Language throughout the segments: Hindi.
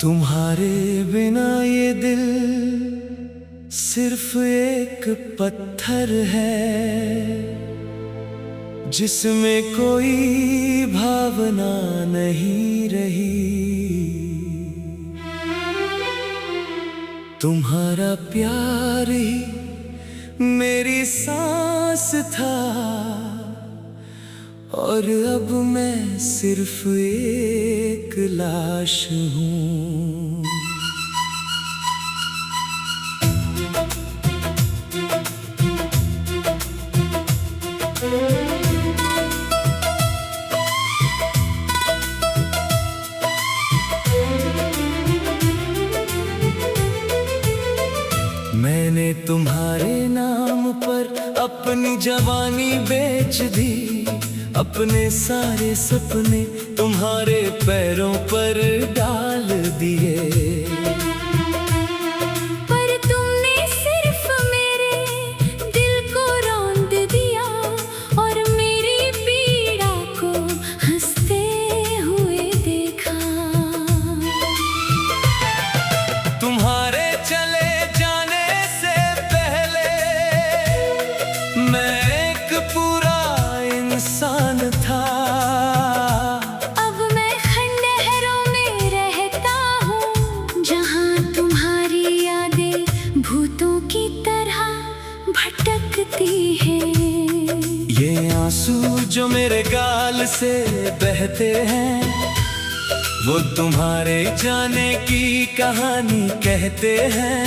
तुम्हारे बिना ये दिल सिर्फ एक पत्थर है, जिसमें कोई भावना नहीं रही। तुम्हारा प्यार ही मेरी सांस था, और अब मैं सिर्फ एक लाश हूँ। मैंने तुम्हारे नाम पर अपनी जवानी बेच दी, अपने सारे सपने तुम्हारे पैरों पर डाल दिए। पर तुमने सिर्फ मेरे दिल को रौंद दिया, और मेरी पीड़ा को हंसते हुए देखा। तुम्हारे चले जाने से पहले मैं एक पूरा इंसान था। अब मैं खंडहरों में रहता हूँ, जहाँ तुम्हारी यादें भूतों की तरह भटकती हैं। ये आंसू जो मेरे गाल से बहते हैं, वो तुम्हारे जाने की कहानी कहते हैं।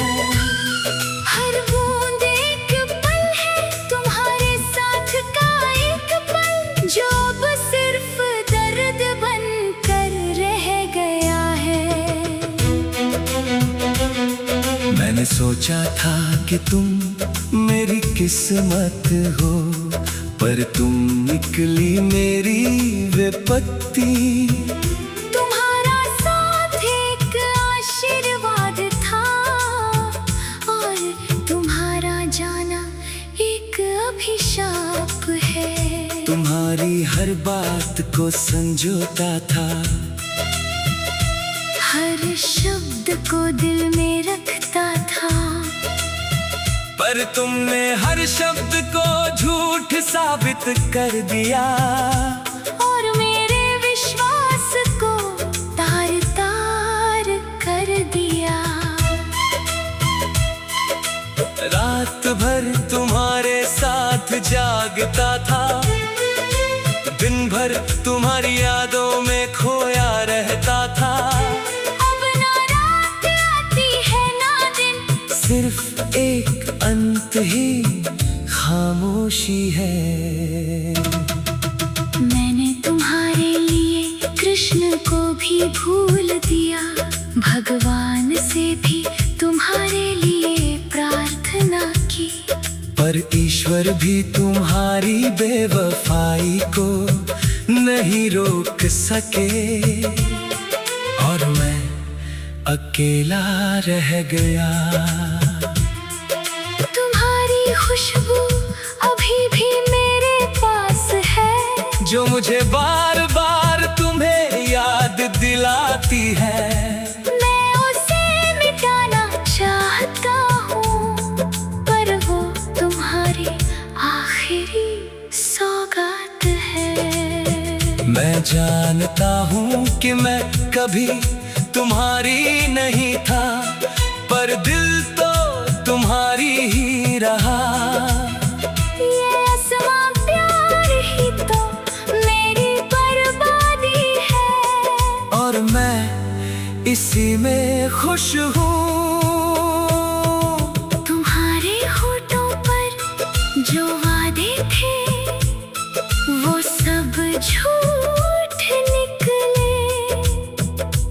हर बूंद एक पल है, तुम्हारे साथ का एक पल, जो अब सिर्फ दर्द बनकर रह गया है। मैंने सोचा था कि तुम मेरी किस्मत हो, पर तुम निकली मेरी विपत्ति। तुम्हारा साथ एक आशीर्वाद था, और तुम्हारा जाना एक अभिशाप है। तुम्हारी हर बात को संजोता था, हर शब्द को दिल में रखता था, पर तुमने हर शब्द को झूठ साबित कर दिया। और मेरे विश्वास को तार तार कर दिया। रात भर तुम्हारे साथ जागता था, दिन भर तुम्हारी यादों में खोया रहता था। अब ना रात आती है ना दिन, सिर्फ एक अंत ही खामोशी है। मैंने तुम्हारे लिए कृष्ण को भी भूल दिया, भगवान से भी तुम्हारे लिए प्रार्थना की। पर ईश्वर भी तुम्हारी बेवफाई को नहीं रोक सके, और मैं अकेला रह गया। तुम्हारी खुशबू अभी भी मेरे पास है, जो मुझे बार बार तुम्हें याद दिलाती है। मैं उसे मिटाना चाहता हूँ, पर वो तुम्हारी आखिरी सौगात है। मैं जानता हूँ कि मैं कभी तुम्हारी नहीं था, पर दिल तो तुम्हारी ही रहा। ये आसमां प्यार ही तो मेरी बर्बादी है, और मैं इसी में खुश हूँ। तुम्हारे होठों पर जो वादे थे, वो सब झूठ निकले।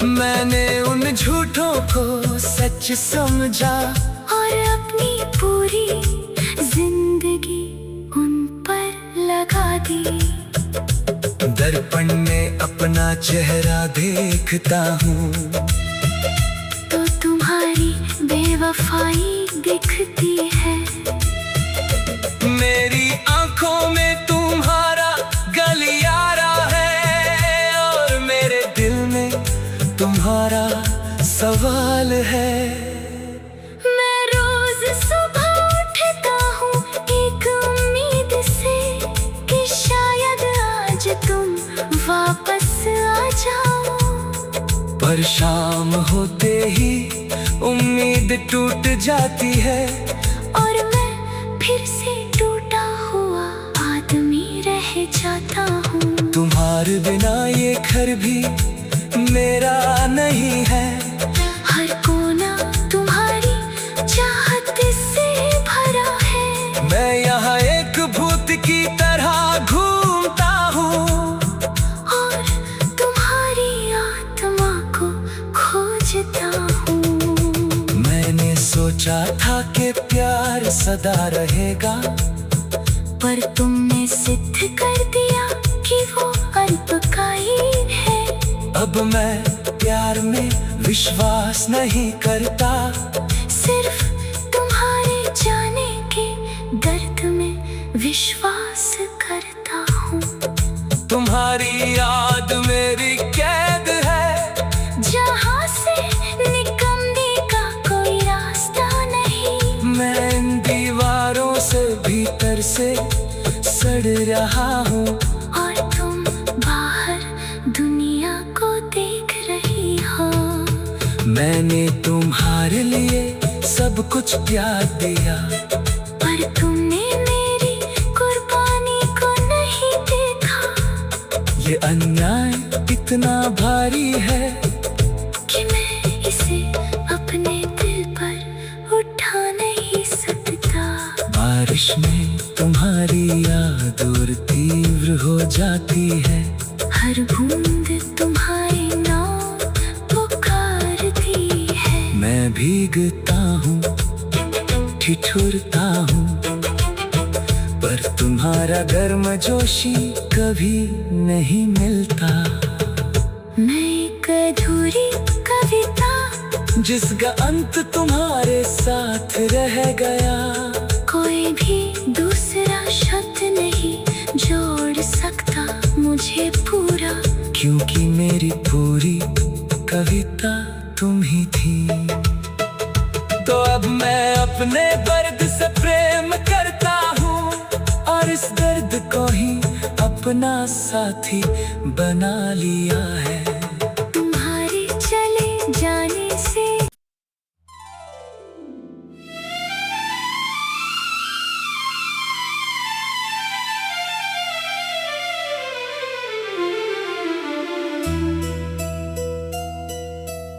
मैंने उन झूठों को सच समझा, और अपनी पूरी जिंदगी उन पर लगा दी। दर्पण में अपना चेहरा देखता हूँ, तो तुम्हारी बेवफाई दिखती है। मेरी आंखों में तुम्हारा गलियारा है, और मेरे दिल में तुम्हारा हाल है। मैं रोज सुबह उठता हूँ एक उम्मीद से कि शायद आज तुम वापस आ जाओ। पर शाम होते ही उम्मीद टूट जाती है और मैं फिर से टूटा हुआ आदमी रह जाता हूँ। तुम्हारे बिना ये घर भी मेरा नहीं है। हर कोना तुम्हारी चाहत से भरा है। मैं यहाँ एक भूत की तरह घूमता हूँ और तुम्हारी आत्मा को खोजता हूँ। मैंने सोचा था कि प्यार सदा रहेगा, पर तुमने सिद्ध कर दिया कि वो अल्पकालीन है। अब मैं प्यार में विश्वास नहीं करता। सिर्फ तुम्हारे जाने के दर्द में विश्वास करता हूँ। तुम्हारी याद मेरी कैद है, जहाँ से निकलने का कोई रास्ता नहीं। मैं इन दीवारों से भीतर से सड़ रहा हूँ और तुम बाहर दुनिया को देख रही हो। मैंने तुम्हारे लिए सब कुछ त्याग दिया, पर तुमने मेरी कुर्बानी को नहीं देखा। ये अन्याय इतना भारी है कि मैं इसे अपने दिल पर उठा नहीं सकता। बारिश में तुम्हारी याद और तीव्र हो जाती है। हर बूंद तुम्हारी नाम पुकारती है। मैं भीगता हूँ, ठिठुरता हूँ, पर तुम्हारा गर्मजोशी कभी नहीं मिलता। मैं एक अधूरी कविता जिसका अंत तुम्हारे साथ रह गया। कोई भी दूसरा शब्द नहीं जोड़ सकता मुझे पूरा, क्योंकि मेरी पूरी कविता तुम ही थी। तो अब मैं अपने दर्द से प्रेम करता हूँ और इस दर्द को ही अपना साथी बना लिया है। तुम्हारे चले जाने से।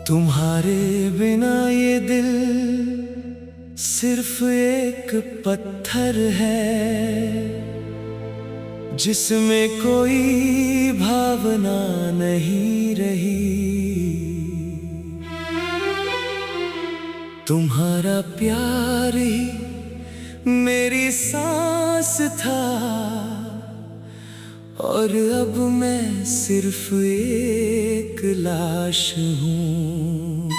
तुम्हारे बिना ये दिल सिर्फ एक पत्थर है, जिसमें कोई भावना नहीं रही। तुम्हारा प्यार ही मेरी सांस था और अब मैं सिर्फ एक लाश हूँ।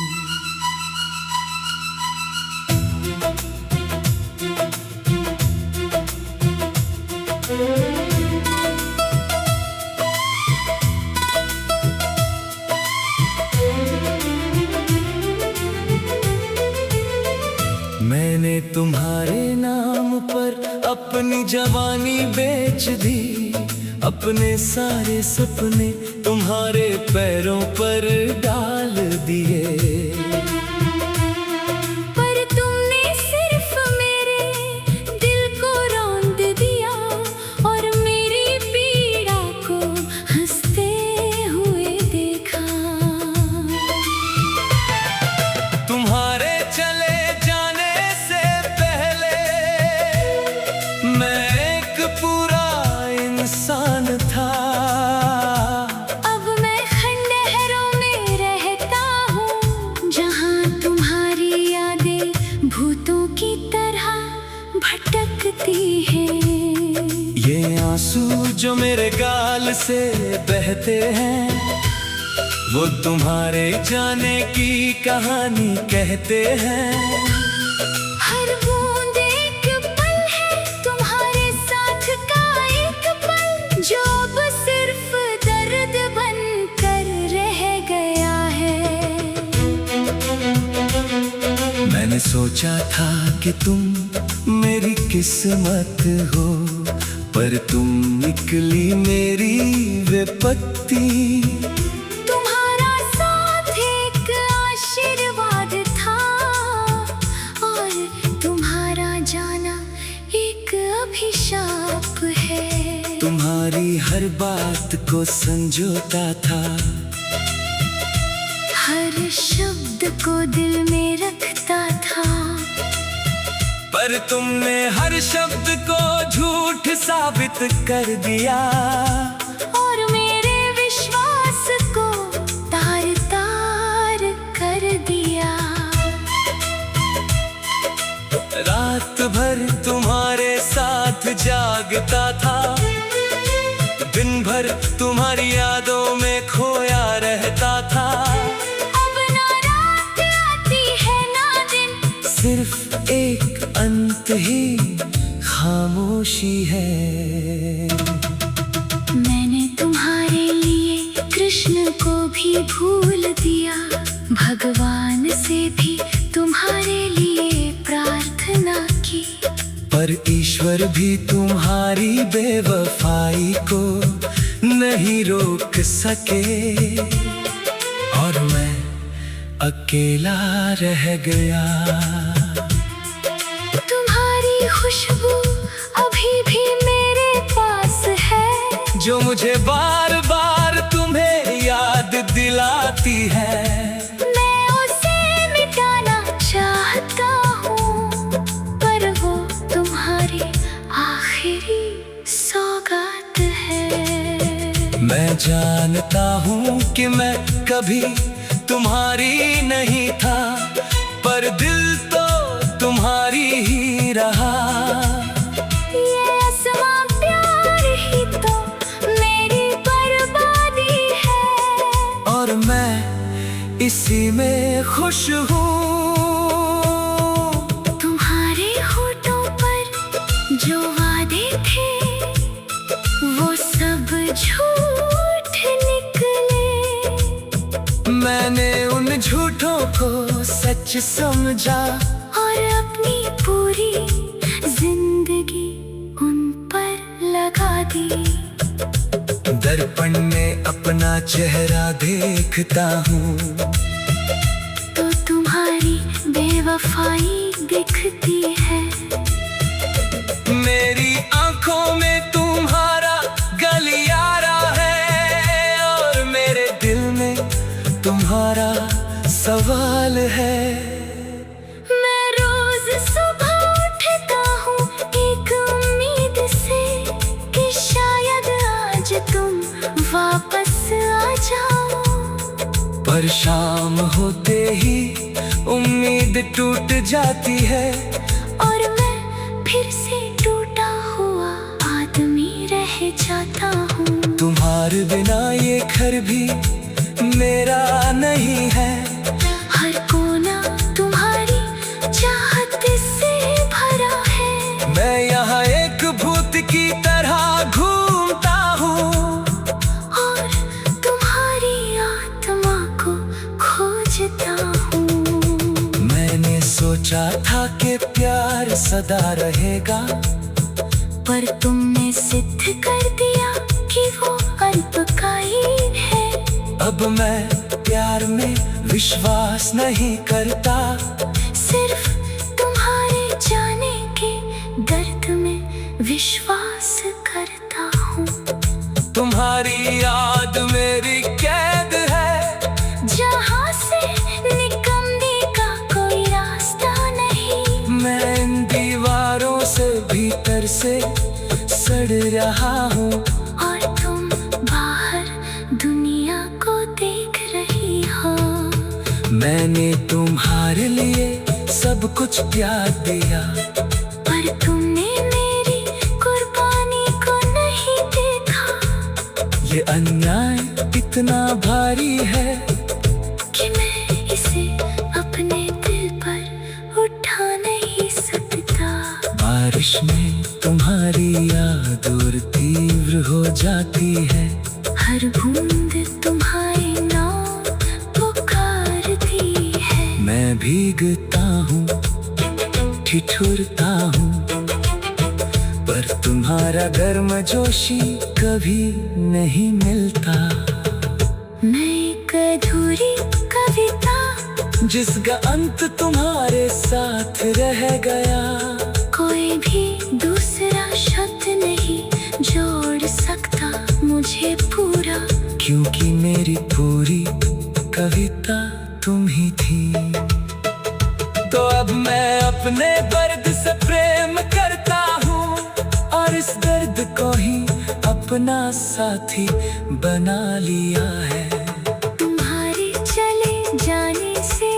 मैंने तुम्हारे नाम पर अपनी जवानी बेच दी, अपने सारे सपने तुम्हारे पैरों पर डाल दिए। पर तुमने सिर्फ मेरे दिल को रौंद दिया और मेरी पीड़ा को हंसते हुए देखा। तुम्हारे चले जाने से पहले मैं एक पूरा इंसान था। अब मैं खंडहरों में रहता हूँ, जहाँ तुम्हारी यादें भूतों की तरह भटकती हैं। ये आंसू जो मेरे गाल से बहते हैं, वो तुम्हारे जाने की कहानी कहते हैं। हर बूंद एक पल है तुम्हारे साथ का एक पल, जो अब सिर्फ दर्द बनकर रह गया है। मैंने सोचा था कि तुम मेरी किस्मत हो, पर तुम निकली मेरी विपत्ति। तुम्हारा साथ एक आशीर्वाद था और तुम्हारा जाना एक अभिशाप है। तुम्हारी हर बात को संजोता था, हर शब्द को दिल में रखता था, पर तुमने हर शब्द को झूठ साबित कर दिया और मेरे विश्वास को तार तार कर दिया। रात भर तुम्हारे साथ जागता था, दिन भर तुम्हारी यादों में खोया रहता था। अब ना रात आती है ना दिन, सिर्फ एक अंत ही खामोशी है। मैंने तुम्हारे लिए कृष्ण को भी भूल दिया, भगवान से भी तुम्हारे लिए प्रार्थना की, पर ईश्वर भी तुम्हारी बेवफाई को नहीं रोक सके और मैं अकेला रह गया। तुम्हारी खुशबू अभी भी मेरे पास है, जो मुझे बार बार तुम्हें याद दिलाती है। मैं उसे मिटाना चाहता हूँ, पर वो तुम्हारी आखिरी सौगात है। मैं जानता हूँ कि मैं कभी तुम्हारी नहीं था, पर दिल तो तुम्हारी ही रहा। ये आसमां प्यार ही तो मेरी बर्बादी है, और मैं इसी में खुश हूँ। तुम्हारे होठों पर जो वादे थे वो सब झूठ निकले। मैंने उन झूठों को सच समझा और अपनी पूरी जिंदगी उन पर लगा दी। दर्पण में अपना चेहरा देखता हूँ तो तुम्हारी बेवफाई दिखती है। मेरी आंखों में तुम्हारा गलियारा है और मेरे दिल में तुम्हारा सवाल है। मैं रोज सुबह उठता हूँ एक उम्मीद से कि शायद आज तुम वापस आ जाओ, पर शाम होते ही उम्मीद टूट जाती है और मैं फिर से टूटा हुआ आदमी रह जाता हूँ। तुम्हारे बिना ये घर भी मेरा नहीं है, हर कोना तुम्हारी चाहत से भरा है। मैं यहाँ एक भूत की तरह घूमता हूँ और तुम्हारी आत्मा को खोजता हूँ। मैंने सोचा था कि प्यार सदा रहेगा, पर तुमने सिद्ध कर दिया कि वो अल्पकालीन है। अब मैं प्यार में विश्वास नहीं करता, सिर्फ तुम्हारे जाने के दर्द में विश्वास करता हूँ। तुम्हारी याद मेरी कैद है, जहाँ से निकलने का कोई रास्ता नहीं। मैं इन दीवारों से भीतर से सड़ रहा हूँ और तुम बाहर दुनिया को देख रही हो। मैंने तुम्हारे लिए सब कुछ त्याग दिया, पर तुमने मेरी कुर्बानी को नहीं देखा। ये अन्याय इतना भारी है कि मैं इसे अपने दिल पर उठा नहीं सकता। बारिश में तुम्हारी याद और तीव्र हो जाती है, हर बूंद तुम्हारी नाम पुकारती है। मैं भीगता हूँ, ठिठुरता हूँ, पर तुम्हारा गर्मजोशी कभी नहीं मिलता। मैं एक अधूरी कविता, जिसका अंत तुम्हारे साथ रह गया। कोई भी दूसरा शब्द नहीं जोड़ सकता मुझे पूरा, क्योंकि मेरी पूरी कविता तुम ही थी। तो अब मैं अपने दर्द से प्रेम करता हूँ, और इस दर्द को ही अपना साथी बना लिया है। तुम्हारे चले जाने से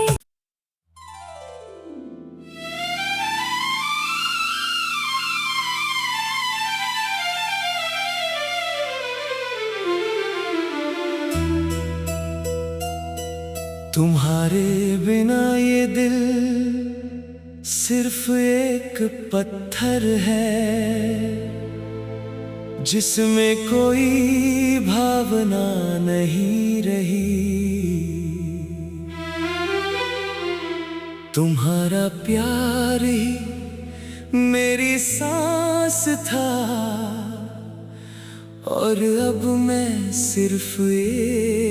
तुम्हारे बिना ये दिल सिर्फ एक पत्थर है, जिसमें कोई भावना नहीं रही। तुम्हारा प्यार ही मेरी सांस था, और अब मैं सिर्फ एक